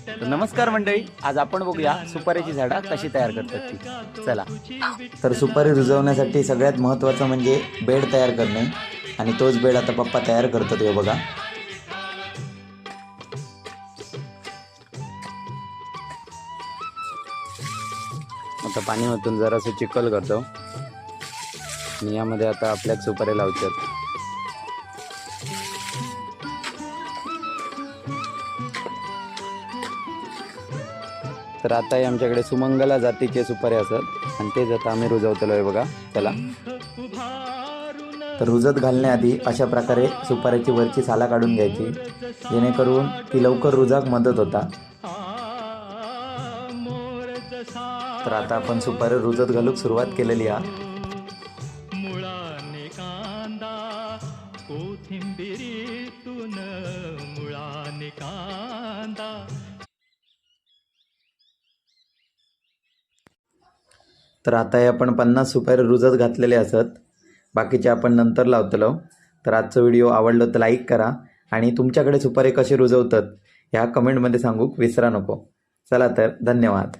तर नमस्कार मंडळी, आज आपण बघूया सुपारीची झाडं कशी तयार करतात ती. चला. तर सुपारी रुजवण्यासाठी सगळ्यात महत्त्वाचं म्हणजे बेड तयार करणे, आणि तोच बेड आता पप्पा तयार करतात. हे बघा. आता पाणी ओतून जरासं चिखल करतो आणि यामध्ये आता आपल्याच सुपारी लावतात. तर आता हे आमच्याकडे सुमंगला जातीचे सुपारी असतात आणि तेच आता आम्ही रुजवतलो आहे बघा. चला. तर रुजत घालण्याआधी अशा प्रकारे सुपारीची वरची साला काढून घ्यायची, जेणेकरून ती लवकर रुजाक मदत होता. तर आता आपण सुपारी रुजत घालूक सुरुवात केलेली आहे. मुळाने कांदा कोथिंबिरीतून मुळाने कांदा. तर आता हे आपण 50 सुपारी रुजत घातलेले असत, बाकीचे आपण नंतर लावतलो. तर आजचा व्हिडिओ आवडला तर लाईक करा, आणि तुमच्याकडे सुपारी कशी रुजवतात ह्या कमेंटमध्ये सांगूक विसरा नको. चला तर, धन्यवाद.